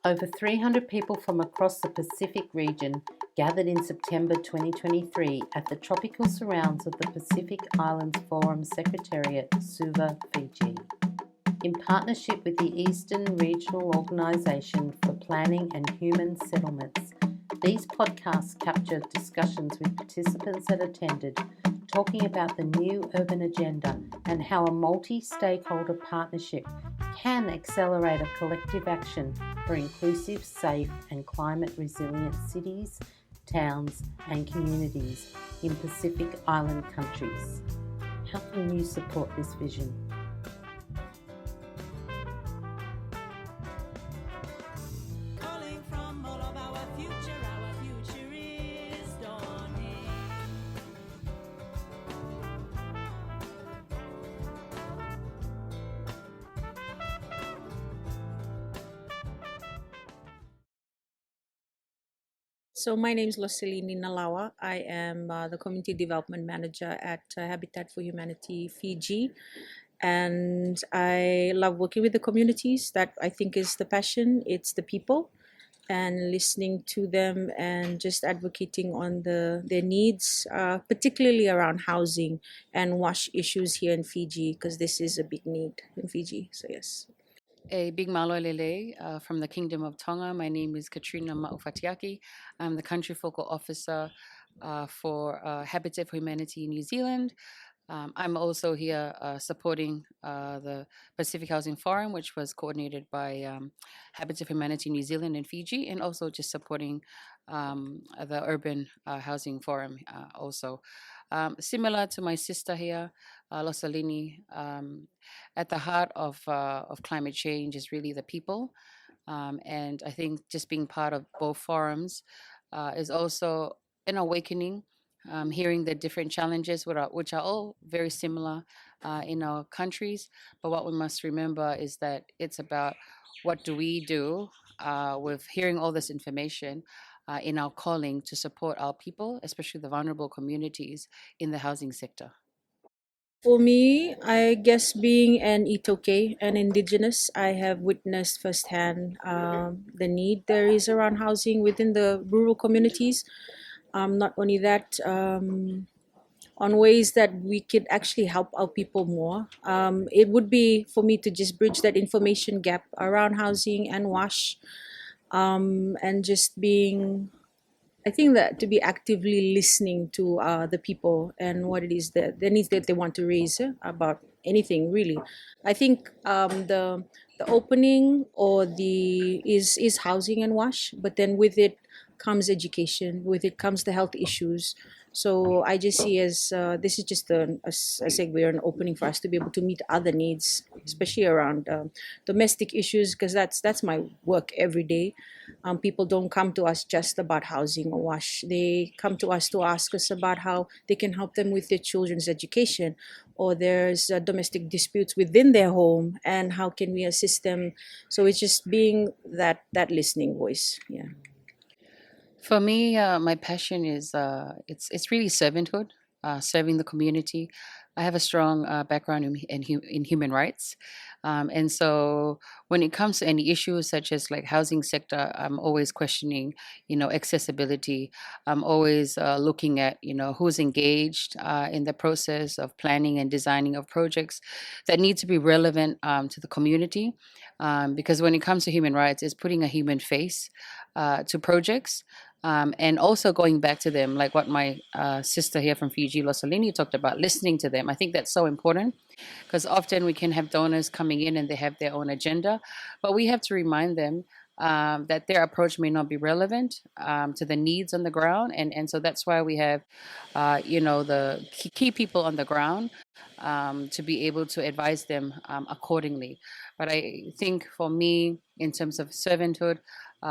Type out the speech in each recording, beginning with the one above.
Over 300 people from across the Pacific region gathered in September 2023 at the tropical surrounds of the Pacific Island Forum Secretariat, Suva, Fiji. In partnership with the Eastern Regional Organisation for Planning and Human Settlements, these podcasts capture discussions with participants that attended, talking about the new urban agenda and how a multi-stakeholder partnership can accelerate a collective action for inclusive, safe and climate resilient cities, towns and communities in Pacific Island countries. How can you support this vision? So my name is Losalini Nalawa. I am the Community Development Manager at Habitat for Humanity Fiji. And I love working with the communities. That I think is the passion. It's the people and listening to them and just advocating on their needs, particularly around housing and wash issues here in Fiji, because this is a big need in Fiji. So yes. A big malo lele from the Kingdom of Tonga. My name is Katrina Fatiaki. I'm the Country Focal Officer for Habitat for Humanity in New Zealand. I'm also here supporting the Pacific Housing Forum, which was coordinated by Habitat for Humanity New Zealand and Fiji, and also just supporting the Urban Housing Forum also. Similar to my sister here, Losalini, at the heart of climate change is really the people. And I think just being part of both forums is also an awakening, hearing the different challenges, which are all very similar in our countries. But what we must remember is that it's about what do we do with hearing all this information in our calling to support our people, especially the vulnerable communities in the housing sector. For me, I guess being an Itoke, an indigenous, I have witnessed firsthand the need there is around housing within the rural communities. Not only that, on ways that we could actually help our people more. It would be for me to just bridge that information gap around housing and wash, and just being, I think that to be actively listening to the people and what it is that the needs that they want to raise about anything really. I think the opening or the is housing and wash, but then with it comes education, with it comes the health issues. So I just see as this is just a segue or an opening for us to be able to meet other needs, especially around domestic issues, because that's my work every day. People don't come to us just about housing or wash. They come to us to ask us about how they can help them with their children's education, or there's domestic disputes within their home, and how can we assist them. So it's just being that listening voice. Yeah. For me, my passion is it's really servanthood, serving the community. I have a strong background in human rights, and so when it comes to any issues such as like housing sector, I'm always questioning, accessibility. I'm always looking at who's engaged in the process of planning and designing of projects that need to be relevant to the community, because when it comes to human rights, it's putting a human face to projects. And also going back to them, like what my sister here from Fiji, Losalini, talked about, listening to them. I think that's so important because often we can have donors coming in and they have their own agenda, but we have to remind them that their approach may not be relevant to the needs on the ground. And so that's why we have, the key people on the ground to be able to advise them accordingly. But I think for me, in terms of servanthood,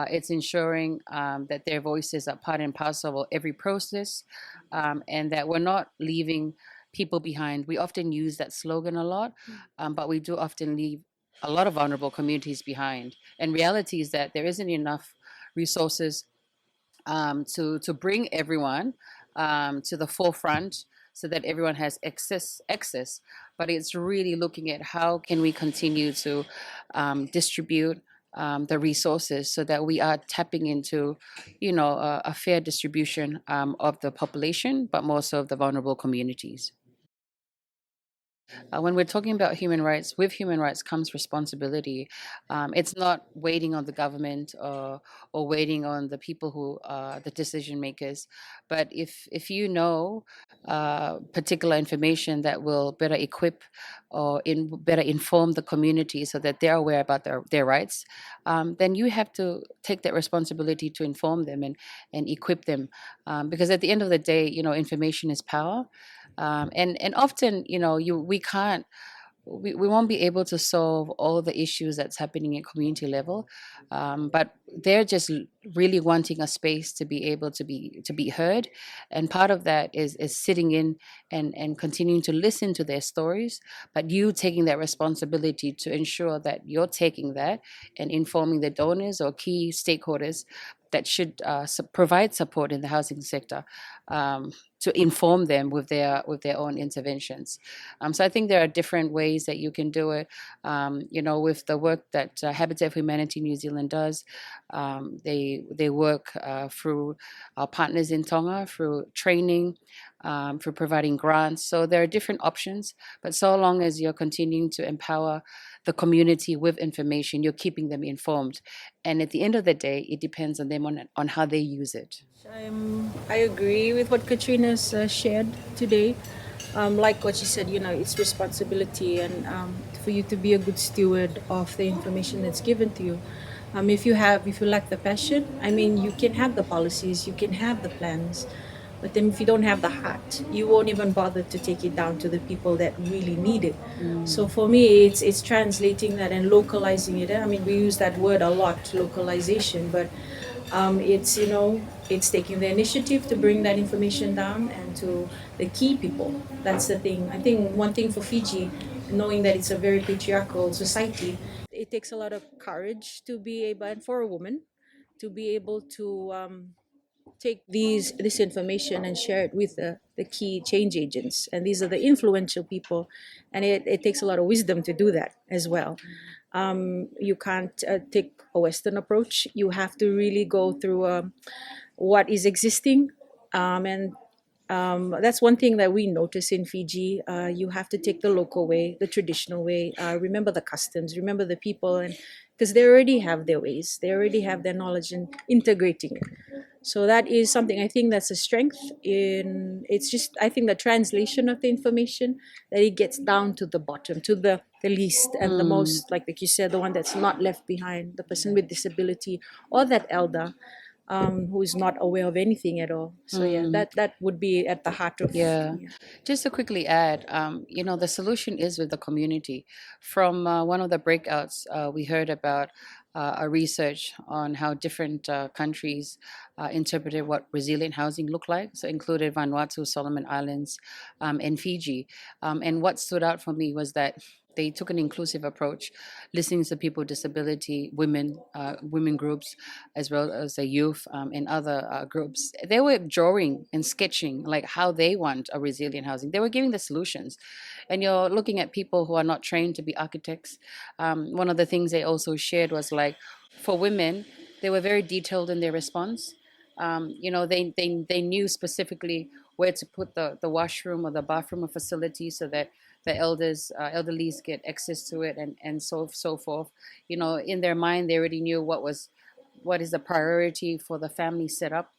it's ensuring that their voices are part and parcel of every process, and that we're not leaving people behind. We often use that slogan a lot, but we do often leave a lot of vulnerable communities behind. And reality is that there isn't enough resources to bring everyone to the forefront so that everyone has access. But it's really looking at how can we continue to distribute the resources so that we are tapping into, a fair distribution of the population, but more so of the vulnerable communities. When we're talking about human rights, with human rights comes responsibility. It's not waiting on the government or waiting on the people who are the decision makers. But if you know particular information that will better equip or better inform the community so that they're aware about their rights, then you have to take that responsibility to inform them and equip them. Because at the end of the day, information is power. And often, we won't be able to solve all the issues that's happening at community level, but they're just really wanting a space to be able to be heard, and part of that is sitting in and continuing to listen to their stories, but you taking that responsibility to ensure that you're taking that and informing the donors or key stakeholders that should provide support in the housing sector, to inform them with their own interventions. So I think there are different ways that you can do it. With the work that Habitat for Humanity New Zealand does, they work through our partners in Tonga, through training, through providing grants. So there are different options, but so long as you're continuing to empower the community with information, you're keeping them informed. And at the end of the day, it depends on them on how they use it. I agree with what Katrina's shared today. Like what she said, it's responsibility, and for you to be a good steward of the information that's given to you. If you lack the passion, you can have the policies, you can have the plans, but then if you don't have the heart, you won't even bother to take it down to the people that really need it. So for me, it's translating that and localizing it. We use that word a lot, localization, but it's taking the initiative to bring that information down and to the key people. That's the thing. I think one thing for Fiji, knowing that it's a very patriarchal society, it takes a lot of courage to be able, and for a woman, to be able to take this information and share it with the key change agents. And these are the influential people, and it takes a lot of wisdom to do that as well. You can't take a Western approach. You have to really go through what is existing, and that's one thing that we notice in Fiji. You have to take the local way, the traditional way. Remember the customs, remember the people, and because they already have their ways, they already have their knowledge, and integrating it. So that is something I think that's a strength in. It's just, I think, the translation of the information, that it gets down to the bottom, to the least and the most, like you said, the one that's not left behind, the person with disability or that elder who is not aware of anything at all. So that would be at the heart of. Yeah. Just to quickly add, the solution is with the community. From one of the breakouts, we heard about a research on how different countries interpreted what resilient housing looked like. So included Vanuatu, Solomon Islands, and Fiji. And what stood out for me was that they took an inclusive approach, listening to people with disability, women groups, as well as the youth and other groups. They were drawing and sketching like how they want a resilient housing. They were giving the solutions. And you're looking at people who are not trained to be architects. One of the things they also shared was like, for women, they were very detailed in their response. They knew specifically where to put the washroom or the bathroom or facility so that the elderlies get access to it, and so forth. In their mind, they already knew what is the priority for the family setup.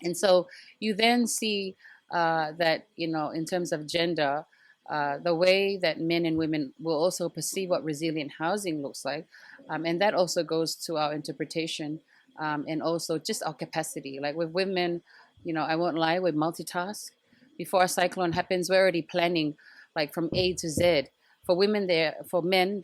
And so you then see that, in terms of gender, the way that men and women will also perceive what resilient housing looks like. And that also goes to our interpretation, and also just our capacity. Like with women, I won't lie, we multitask. Before a cyclone happens, we're already planning like from A to Z. For men, they're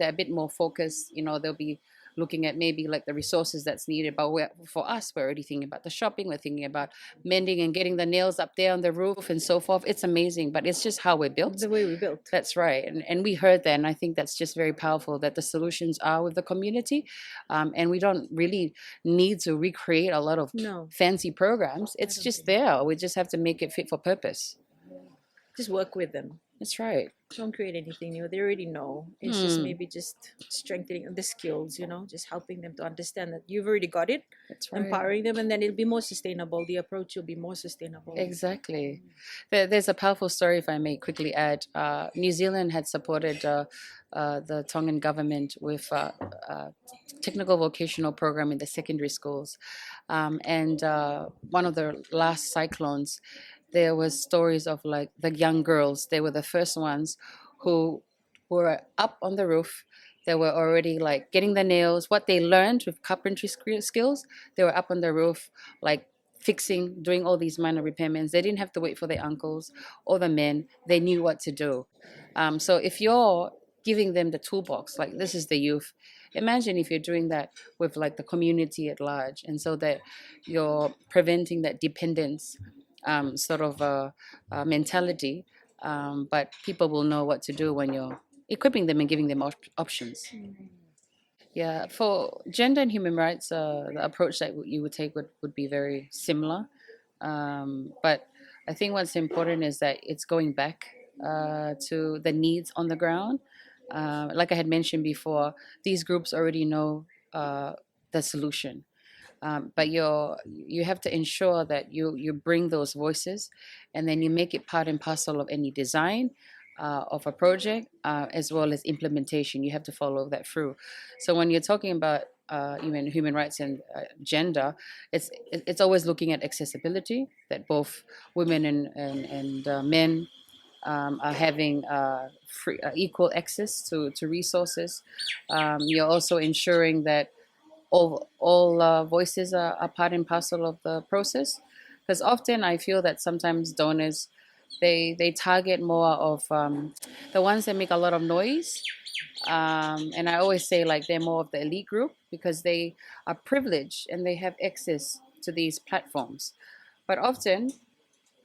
a bit more focused. They'll be looking at maybe like the resources that's needed. But for us, we're already thinking about the shopping. We're thinking about mending and getting the nails up there on the roof and so forth. It's amazing, but it's just how we're built. The way we're built. That's right. And we heard that, and I think that's just very powerful, that the solutions are with the community. And we don't really need to recreate a lot of fancy programs. It's just there. We just have to make it fit for purpose. Just work with them. That's right. Don't create anything new. They already know. It's just maybe just strengthening the skills, just helping them to understand that you've already got it, That's right. empowering them, and then it'll be more sustainable. The approach will be more sustainable. Exactly. There's a powerful story, if I may quickly add. New Zealand had supported the Tongan government with technical vocational program in the secondary schools. And one of the last cyclones, there was stories of like the young girls. They were the first ones who were up on the roof. They were already like getting the nails, what they learned with carpentry skills. They were up on the roof, like fixing, doing all these minor repairments. They didn't have to wait for their uncles or the men. They knew what to do. So if you're giving them the toolbox, like this is the youth, imagine if you're doing that with like the community at large, and so that you're preventing that dependence sort of mentality. But people will know what to do when you're equipping them and giving them options. Yeah, for gender and human rights, the approach that you would take would be very similar. But I think what's important is that it's going back to the needs on the ground. Like I had mentioned before, these groups already know the solution. But you have to ensure that you bring those voices, and then you make it part and parcel of any design of a project, as well as implementation. You have to follow that through. So when you're talking about even human rights and gender, it's always looking at accessibility, that both women and men are having free, equal access to resources. You're also ensuring that all voices are part and parcel of the process, because often I feel that sometimes donors they target more of the ones that make a lot of noise, and I always say like they're more of the elite group because they are privileged and they have access to these platforms, but often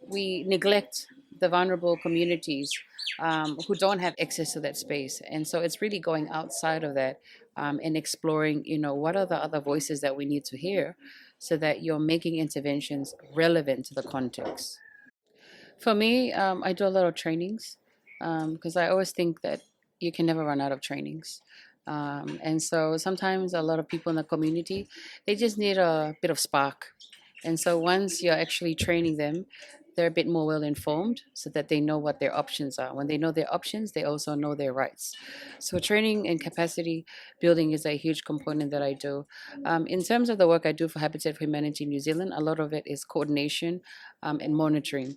we neglect the vulnerable communities who don't have access to that space. And so it's really going outside of that and exploring, what are the other voices that we need to hear so that you're making interventions relevant to the context. For me, I do a lot of trainings because I always think that you can never run out of trainings. And so sometimes a lot of people in the community, they just need a bit of spark. And so once you're actually training them, they're a bit more well informed so that they know what their options are. When they know their options, they also know their rights. So training and capacity building is a huge component that I do. In terms of the work I do for Habitat for Humanity New Zealand, a lot of it is coordination and monitoring.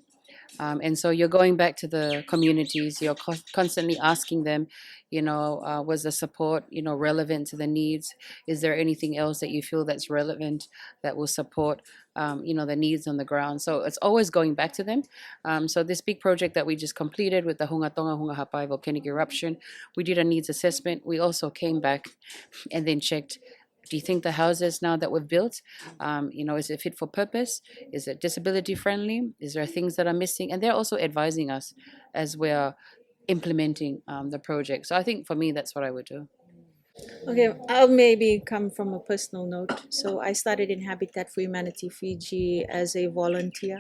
And so you're going back to the communities, you're constantly asking them, was the support, relevant to the needs? Is there anything else that you feel that's relevant that will support, the needs on the ground? So it's always going back to them. So this big project that we just completed with the Hunga Tonga Hunga Hapai volcanic eruption, we did a needs assessment. We also came back and then checked, do you think the houses now that we've built, is it fit for purpose? Is it disability friendly? Is there things that are missing? And they're also advising us as we're implementing the project. So I think for me, that's what I would do. Okay, I'll maybe come from a personal note. So I started in Habitat for Humanity Fiji as a volunteer,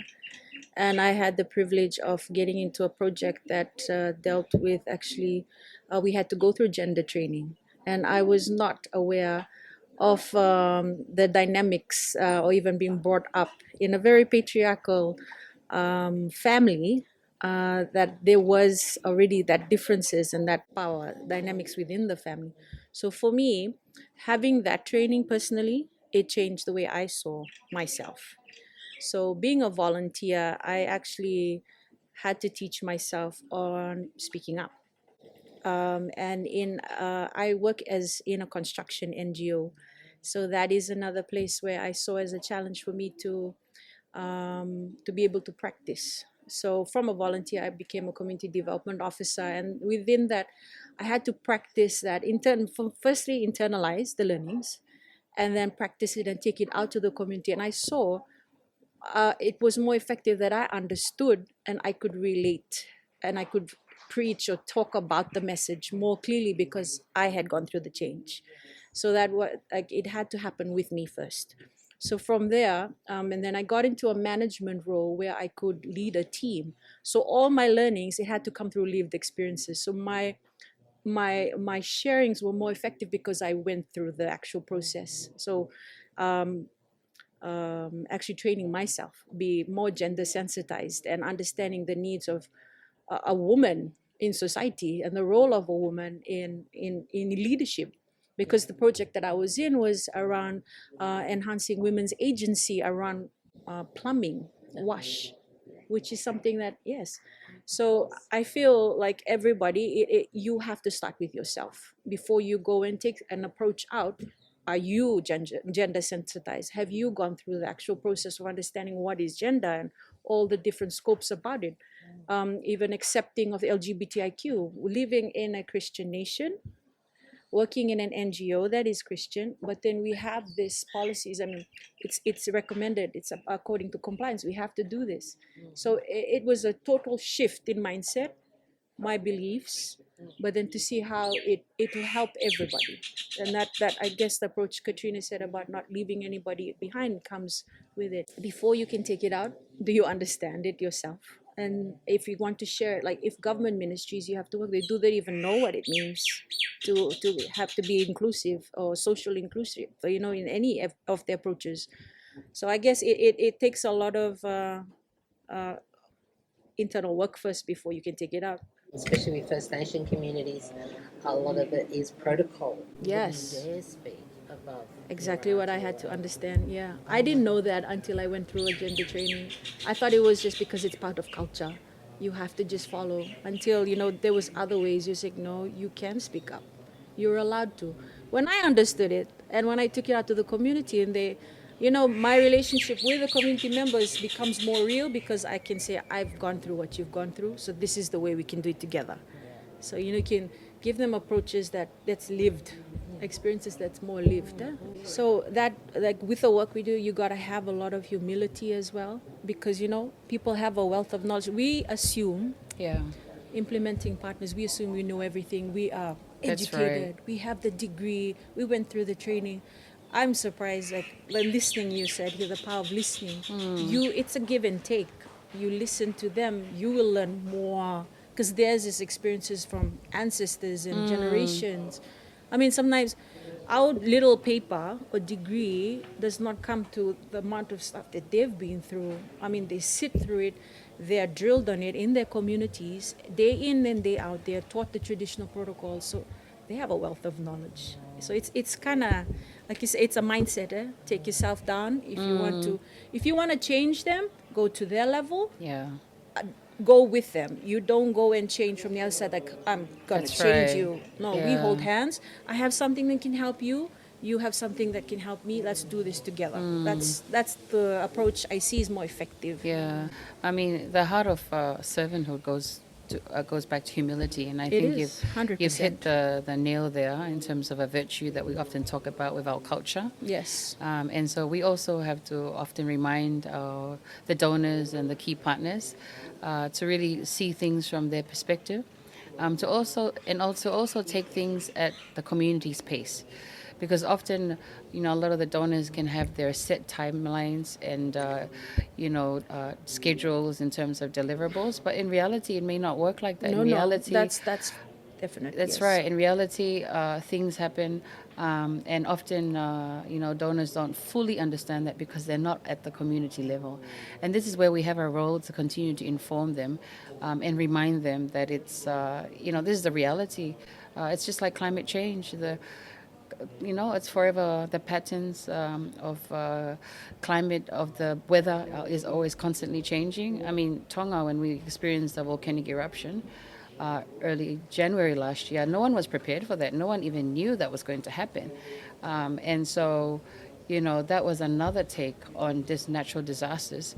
and I had the privilege of getting into a project that dealt with actually, we had to go through gender training, and I was not aware of the dynamics or even being brought up in a very patriarchal family, that there was already that differences and that power dynamics within the family. So for me, having that training personally, it changed the way I saw myself. So being a volunteer, I actually had to teach myself on speaking up. And I work as in a construction NGO, so that is another place where I saw as a challenge for me to be able to practice. So from a volunteer, I became a community development officer, and within that, I had to practice that. Firstly, internalize the learnings, and then practice it and take it out to the community. And I saw it was more effective that I understood and I could relate and I could preach or talk about the message more clearly because I had gone through the change. So that what like it had to happen with me first. So from there, and then I got into a management role where I could lead a team. So all my learnings, it had to come through lived experiences. So my sharings were more effective because I went through the actual process. So um, actually training myself, be more gender sensitized and understanding the needs of a woman in society and the role of a woman in leadership. Because the project that I was in was around enhancing women's agency around plumbing, wash, which is something that, yes. So I feel like everybody, you have to start with yourself before you go and take an approach out. Are you gender sensitized? Have you gone through the actual process of understanding what is gender and all the different scopes about it? Even accepting of LGBTIQ, living in a Christian nation, working in an NGO that is Christian, but then we have these policies. I mean, it's recommended. It's according to compliance. We have to do this. So it was a total shift in mindset, my beliefs, but then to see how it will help everybody. And that I guess the approach Katrina said about not leaving anybody behind comes with it. Before you can take it out, do you understand it yourself? And if you want to share, like if government ministries, you have to work, do they even know what it means to have to be inclusive or social inclusive, in any of the approaches? So I guess it takes a lot of uh, internal work first before you can take it out. Especially with First Nation communities, a lot of it is protocol. Yes. You wouldn't dare speak above. Exactly what I had to understand. Yeah, I didn't know that until I went through a gender training. I thought it was just because it's part of culture. You have to just follow until there was other ways. You said no, you can speak up. You're allowed to. When I understood it, and when I took it out to the community, and my relationship with the community members becomes more real because I can say I've gone through what you've gone through, so this is the way we can do it together. So you can give them approaches that's lived, experiences that's more lived. So that, like with the work we do, you gotta have a lot of humility as well, because people have a wealth of knowledge. We assume, Yeah. implementing partners, we assume we know everything. We are That's educated. right. We have the degree. We went through the training. I'm surprised, like listening. You said here the power of listening. It's a give and take. You listen to them, you will learn more because theirs is experiences from ancestors and generations. I mean, sometimes our little paper or degree does not come to the amount of stuff that they've been through. I mean, they sit through it, they are drilled on it in their communities, day in and day out. They are taught the traditional protocols, so they have a wealth of knowledge. So it's kind of like you say, it's a mindset. Take yourself down if you want to. If you want to change them, go to their level. Yeah. Go with them. You don't go and change from the other side like I'm gonna That's change right. you. No, we Yeah. hold hands. I have something that can help you. You have something that can help me. Let's do this together. That's the approach I see is more effective. Yeah, I mean, the heart of servanthood goes back to humility, and I It think is you've hit 100%. the nail there in terms of a virtue that we often talk about with our culture. Yes. And so we also have to often remind the donors and the key partners to really see things from their perspective, to also take things at the community's pace, because often, a lot of the donors can have their set timelines and schedules in terms of deliverables, but in reality, it may not work like that. No, In no. reality, That's definite. that's Yes. right. In reality, things happen, and often, donors don't fully understand that because they're not at the community level. And this is where we have a role to continue to inform them and remind them that this is the reality. It's just like climate change. It's forever. The patterns of climate, of the weather is always constantly changing. I mean, Tonga, when we experienced a volcanic eruption early January last year, no one was prepared for that. No one even knew that was going to happen. And so, that was another take on these natural disasters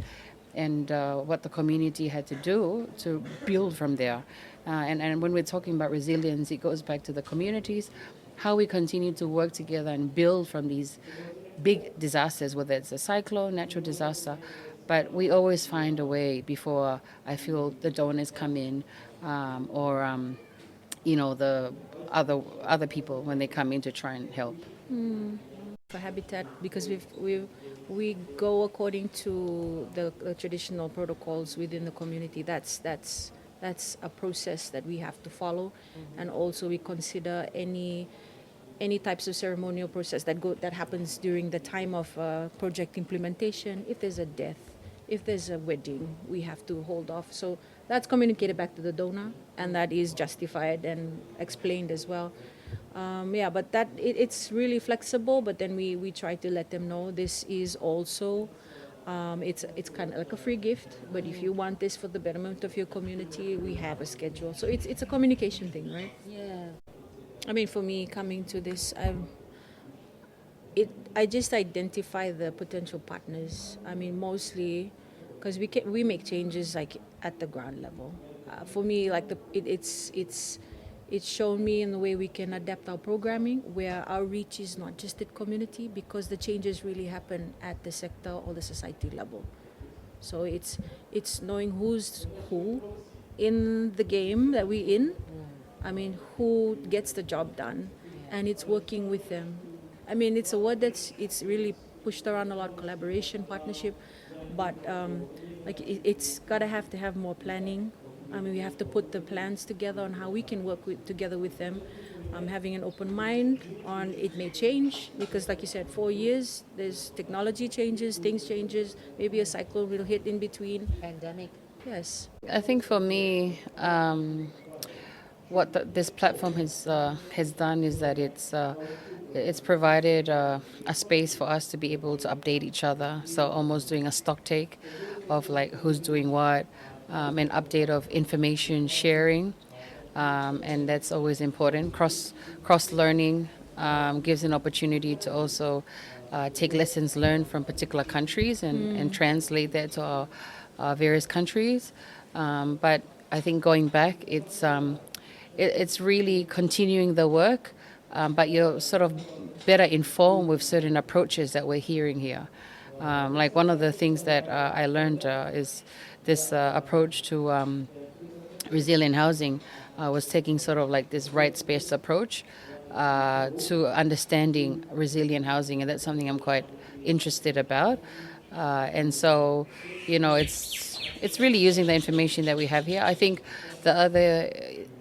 and what the community had to do to build from there. And when we're talking about resilience, it goes back to the communities, how we continue to work together and build from these big disasters, whether it's a cyclone, natural disaster. But we always find a way before I feel the donors come in, or the other people when they come in to try and help. for habitat because we go according to the traditional protocols within the community. That's a process that we have to follow, and also we consider any types of ceremonial process that happens during the time of project implementation. If there's a death, if there's a wedding, we have to hold off. So that's communicated back to the donor, and that is justified and explained as well. Yeah, but it's really flexible. But then we try to let them know this is also it's kind of like a free gift. But if you want this for the betterment of your community, we have a schedule. So it's a communication thing, right? Yeah. I mean, for me, coming to this, I just identify the potential partners. I mean, mostly because we make changes like at the ground level. For me, like it's shown me in the way we can adapt our programming, where our reach is not just at community, because the changes really happen at the sector or the society level. So it's knowing who's who in the game that we in. I mean, who gets the job done, and it's working with them. I mean, it's a word it's really pushed around a lot, collaboration, partnership, but like it's gotta have to have more planning. I mean, we have to put the plans together on how we can work together with them. Having an open mind on it may change because, like you said, 4 years, there's technology changes, things changes, maybe a cycle will hit in between. Pandemic. Yes. I think for me, what this platform has done is that it's provided a space for us to be able to update each other. So almost doing a stock take of like who's doing what, an update of information sharing, and that's always important. Cross learning gives an opportunity to also take lessons learned from particular countries and translate that to our various countries. But I think going back, it's really continuing the work, but you're sort of better informed with certain approaches that we're hearing here. Like one of the things that I learned is this approach to resilient housing was taking sort of like this rights-based approach to understanding resilient housing, and that's something I'm quite interested about. And so, it's really using the information that we have here. I think the other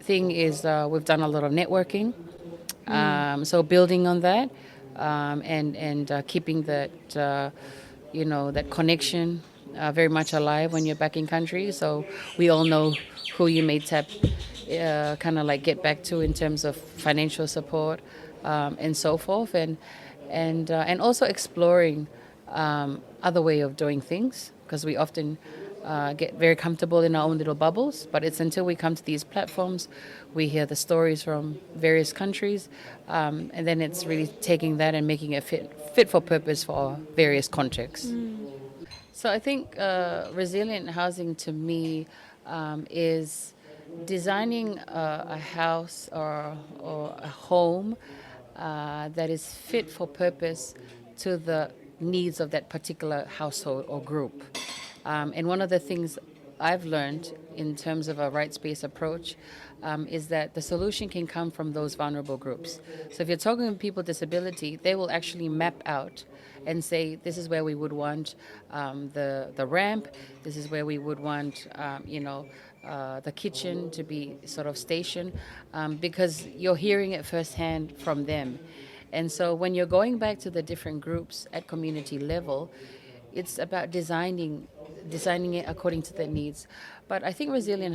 thing is we've done a lot of networking, so building on that, and keeping that that connection very much alive when you're back in country. So we all know who you may tap, kind of like get back to in terms of financial support, and so forth, and also exploring other way of doing things, because we often get very comfortable in our own little bubbles. But it's until we come to these platforms, we hear the stories from various countries, and then it's really taking that and making it fit for purpose for our various contexts. So I think resilient housing to me is designing a house or a home that is fit for purpose to the needs of that particular household or group. And one of the things I've learned in terms of a rights-based approach is that the solution can come from those vulnerable groups. So if you're talking with people with disability, they will actually map out and say, this is where we would want the ramp, this is where we would want, the kitchen to be sort of stationed, because you're hearing it firsthand from them. And so when you're going back to the different groups at community level, it's about designing it according to their needs. But I think resilient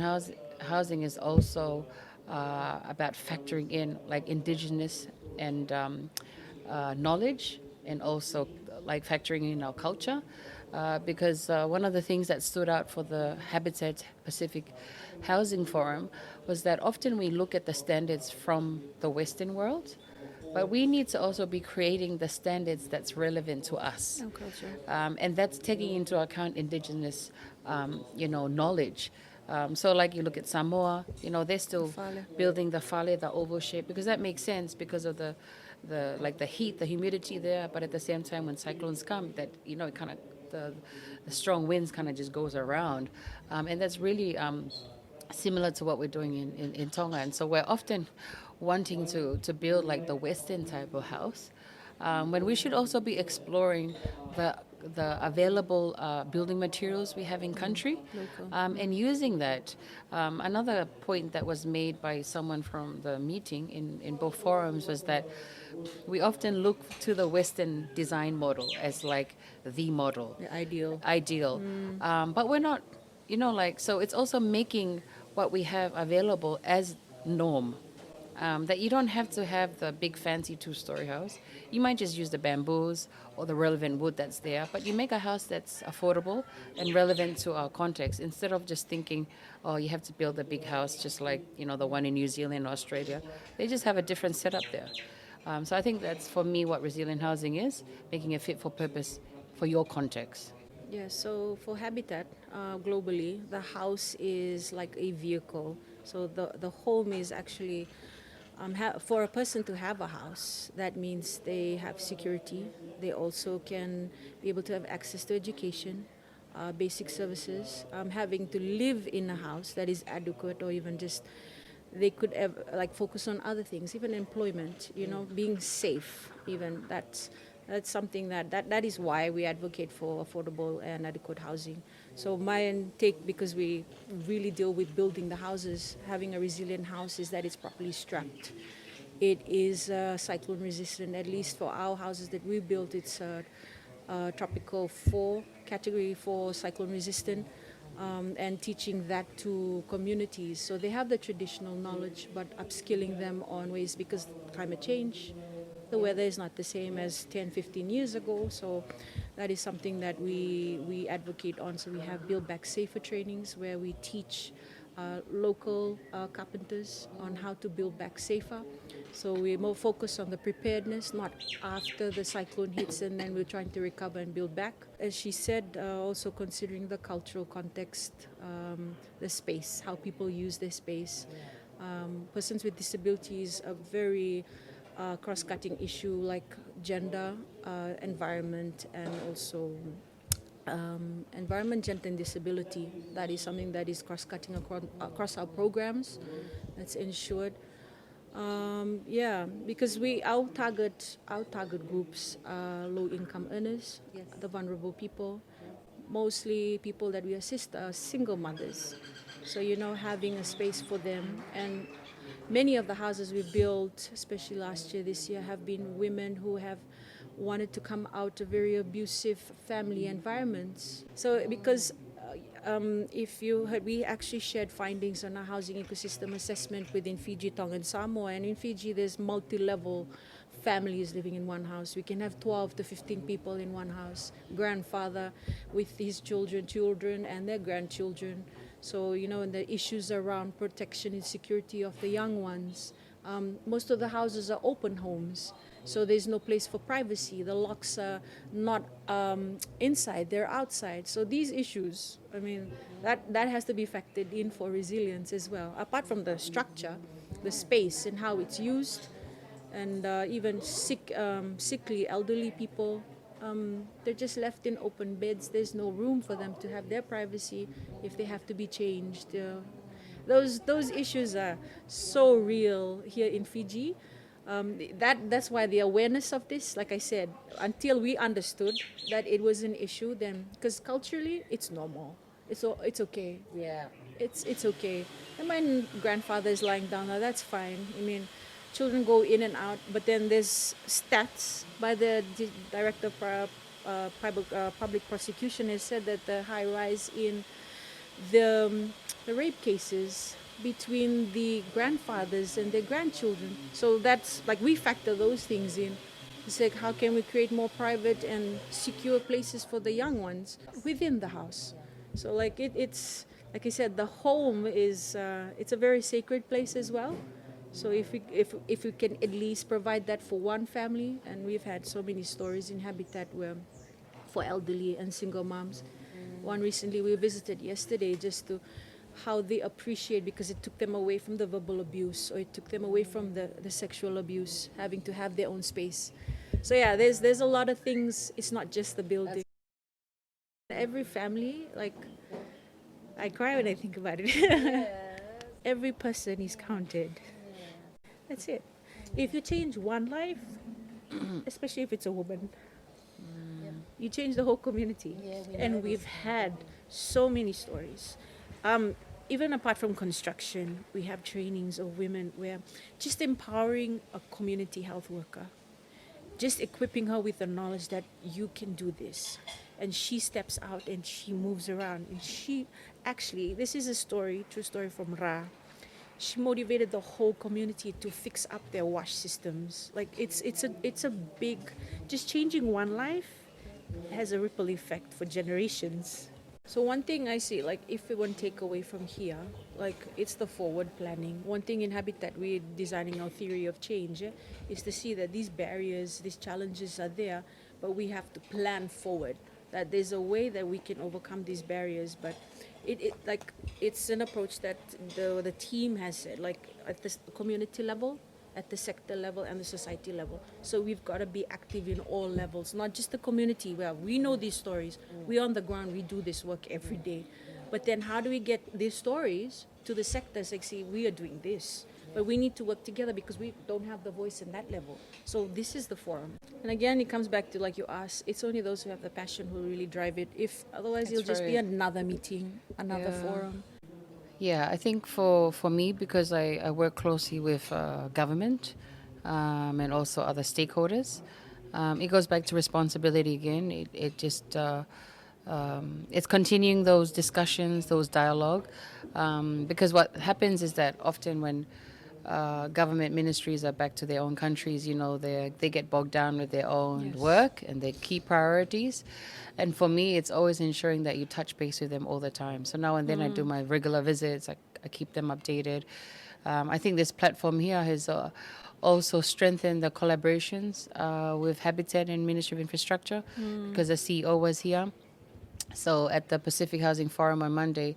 housing is also about factoring in like indigenous and knowledge, and also like factoring in our culture. Because one of the things that stood out for the Habitat Pacific Housing Forum was that often we look at the standards from the Western world, but we need to also be creating the standards that's relevant to us. Oh, culture. And that's taking into account indigenous, knowledge. So like you look at Samoa, they're still Fale. building the fale, the oval shape, because that makes sense because of the heat, the humidity there. But at the same time, when cyclones come, that, it kind of, the strong winds kind of just goes around. And that's really similar to what we're doing in Tonga. And so we're often wanting to build like the Western type of house. when we should also be exploring the available building materials we have in country, Local. and using that. Another point that was made by someone from the meeting in both forums was that we often look to the Western design model as like the model, The ideal. ideal, but we're not. So it's also making what we have available as norm. That you don't have to have the big fancy two-story house. You might just use the bamboos or the relevant wood that's there, but you make a house that's affordable and relevant to our context instead of just thinking, oh, you have to build a big house just like the one in New Zealand or Australia. They just have a different setup there. So I think that's for me what resilient housing is, making it fit for purpose for your context. Yeah, so for habitat globally, the house is like a vehicle. So the home is actually, for a person to have a house, that means they have security. They also can be able to have access to education, basic services, having to live in a house that is adequate, or even just they could have, like, focus on other things, even employment, being safe. Even that's something that is why we advocate for affordable and adequate housing. So my take, because we really deal with building the houses, having a resilient house is that it's properly strapped. It is cyclone resistant. At least for our houses that we built, it's tropical 4, category 4 cyclone resistant. And teaching that to communities. So they have the traditional knowledge, but upskilling them on ways, because climate change, the weather is not the same as 10, 15 years ago. So that is something that we advocate on. So we have Build Back Safer trainings where we teach local carpenters on how to build back safer. So we're more focused on the preparedness, not after the cyclone hits and then we're trying to recover and build back. As she said, also considering the cultural context, the space, how people use their space. Persons with disabilities, a very cross-cutting issue like gender, environment, and also environment, gender, and disability. That is something that is cross-cutting across our programs. That's ensured. Because our target groups are low-income earners, yes, the vulnerable people. Mostly people that we assist are single mothers. So having a space for them, and many of the houses we built, especially last year, this year, have been women who have wanted to come out of very abusive family environments. So because if you heard, we actually shared findings on our housing ecosystem assessment within Fiji, Tonga, and Samoa. And in Fiji, there's multi-level families living in one house. We can have 12 to 15 people in one house. Grandfather with his children, and their grandchildren. So, and the issues around protection and security of the young ones. Most of the houses are open homes. So there's no place for privacy. The locks are not inside, they're outside. So these issues, that has to be factored in for resilience as well. Apart from the structure, the space and how it's used, and even sickly elderly people, they're just left in open beds. There's no room for them to have their privacy if they have to be changed. Those issues are so real here in Fiji. That's why the awareness of this, like I said, until we understood that it was an issue, then, because culturally it's normal, it's okay. Yeah. It's okay. And my grandfather is lying down now, that's fine. Children go in and out, but then there's stats by the director of public prosecution has said that the high rise in the rape cases between the grandfathers and their grandchildren. So that's like, we factor those things in. It's like, how can we create more private and secure places for the young ones within the house? So like it's like I said, the home is it's a very sacred place as well. So if we can at least provide that for one family, and we've had so many stories in Habitat where for elderly and single moms. One recently we visited yesterday, just to how they appreciate, because it took them away from the verbal abuse, or it took them away from the sexual abuse, having to have their own space. So yeah, there's a lot of things. It's not just the building. Every family, like, I cry when I think about it. Every person is counted. That's it. If you change one life, especially if it's a woman. You change the whole community. Yeah, we And noticed we've that. had so many stories. Even apart from construction, we have trainings of women where just empowering a community health worker, just equipping her with the knowledge that you can do this. And she steps out and she moves around. And she actually, this is a story, true story from Ra. She motivated the whole community to fix up their wash systems. Like it's a big, just changing one life has a ripple effect for generations. So one thing I see, like if we want to take away from here, like it's the forward planning. One thing in Habitat we're designing our theory of change is to see that these barriers, these challenges are there, but we have to plan forward. That there's a way that we can overcome these barriers, but it like it's an approach that the team has said, like at the community level, at the sector level and the society level. So we've got to be active in all levels, not just the community where we know these stories. We're on the ground, we do this work every day. But then how do we get these stories to the sectors? Like, see, we are doing this. But we need to work together because we don't have the voice in that level. So this is the forum. And again, it comes back to, like you asked, it's only those who have the passion who really drive it. If otherwise, That's it'll just be right. another meeting, another Yeah. forum. Yeah, I think for me, because I work closely with government and also other stakeholders, it goes back to responsibility again. It just it's continuing those discussions, those dialogue, because what happens is that often when government ministries are back to their own countries, they get bogged down with their own Yes. work and their key priorities. And for me, it's always ensuring that you touch base with them all the time. So now and then I do my regular visits. I keep them updated. I think this platform here has also strengthened the collaborations with Habitat and Ministry of Infrastructure because the CEO was here. So at the Pacific Housing Forum on Monday,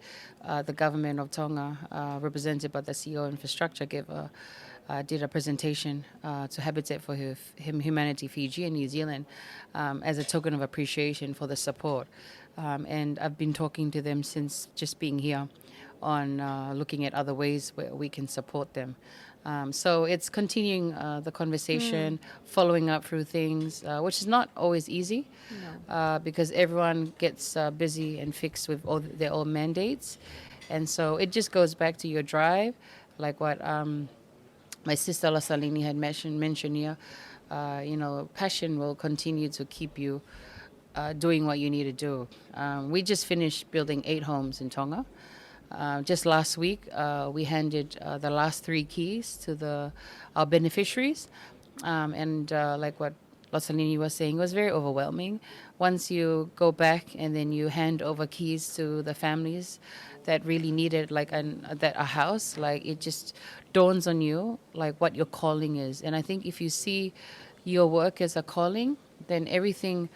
the government of Tonga, represented by the CEO of Infrastructure, did a presentation to Habitat for Humanity Fiji and New Zealand as a token of appreciation for the support. And I've been talking to them since just being here on looking at other ways where we can support them. So it's continuing the conversation, following up through things, which is not always easy because everyone gets busy and fixed with all their own mandates. And so it just goes back to your drive, like what my sister Losalini had mentioned here. Passion will continue to keep you doing what you need to do. We just finished building 8 homes in Tonga. Just last week, we handed the last 3 keys to our beneficiaries. And like what Losalini was saying, it was very overwhelming. Once you go back and then you hand over keys to the families that really needed a house, like it just dawns on you like what your calling is. And I think if you see your work as a calling, then everything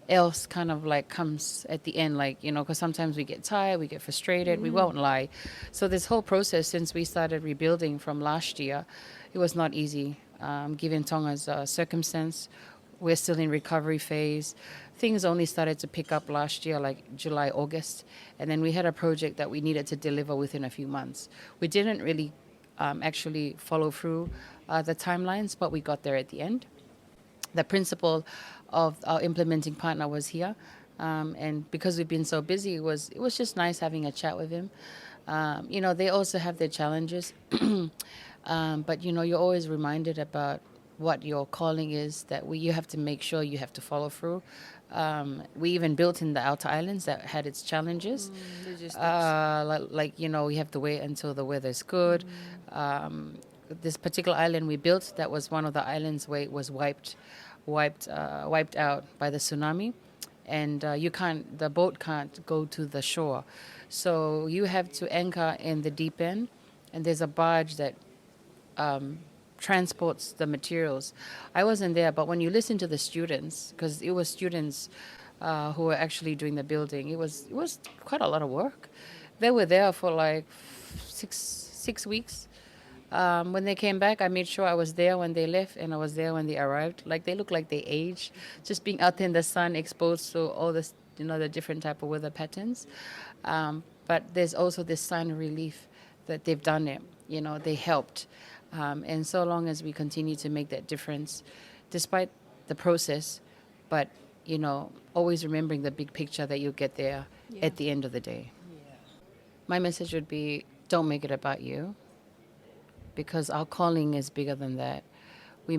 else kind of like comes at the end, because sometimes we get tired, we get frustrated, we won't lie. So this whole process since we started rebuilding from last year, it was not easy given Tonga's circumstance. We're still in recovery phase. Things only started to pick up last year, like July, August, and then we had a project that we needed to deliver within a few months. We didn't really actually follow through the timelines, but we got there at the end. The principal of our implementing partner was here, and because we've been so busy, it was just nice having a chat with him. They also have their challenges, but you're always reminded about what your calling is. That you have to make sure you have to follow through. We even built in the outer islands that had its challenges. We have to wait until the weather's good. This particular island we built, that was one of the islands where it was wiped out by the tsunami, and the boat can't go to the shore, so you have to anchor in the deep end, and there's a barge that transports the materials. I wasn't there, but when you listen to the students, because it was students who were actually doing the building, it was quite a lot of work. They were there for like six weeks. When they came back, I made sure I was there when they left, and I was there when they arrived. Like, they look like they aged, just being out there in the sun, exposed to all this, the different type of weather patterns. But there's also this sign of relief that they've done it. They helped. And so long as we continue to make that difference, despite the process, but always remembering the big picture that you'll get there at the end of the day. My message would be, don't make it about you, because our calling is bigger than that. We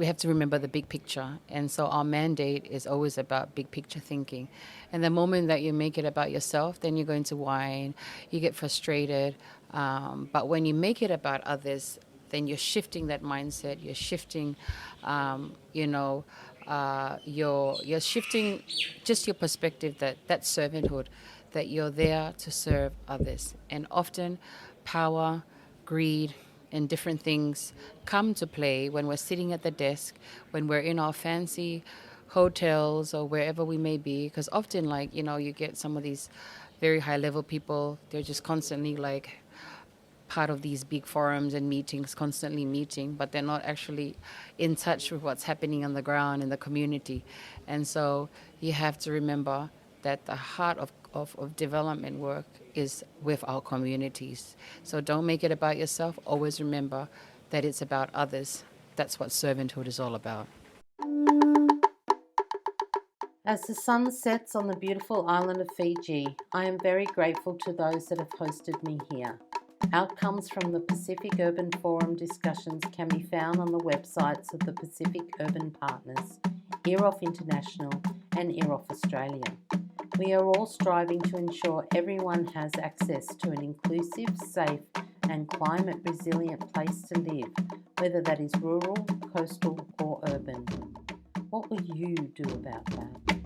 have to remember the big picture, and so our mandate is always about big picture thinking. And the moment that you make it about yourself, then you're going to whine, you get frustrated. But when you make it about others, then you're shifting that mindset. You're shifting, you're shifting just your perspective, that servanthood, that you're there to serve others. And often, power, greed, and different things come to play when we're sitting at the desk, when we're in our fancy hotels or wherever we may be. Because often, you get some of these very high level people, they're just constantly part of these big forums and meetings, constantly meeting, but they're not actually in touch with what's happening on the ground in the community. And so you have to remember that the heart of development work is with our communities. So don't make it about yourself. Always remember that it's about others. That's what servanthood is all about. As the sun sets on the beautiful island of Fiji, I am very grateful to those that have hosted me here. Outcomes from the Pacific Urban Forum discussions can be found on the websites of the Pacific Urban Partners, EROF International and EROF Australia. We are all striving to ensure everyone has access to an inclusive, safe and climate resilient place to live, whether that is rural, coastal or urban. What will you do about that?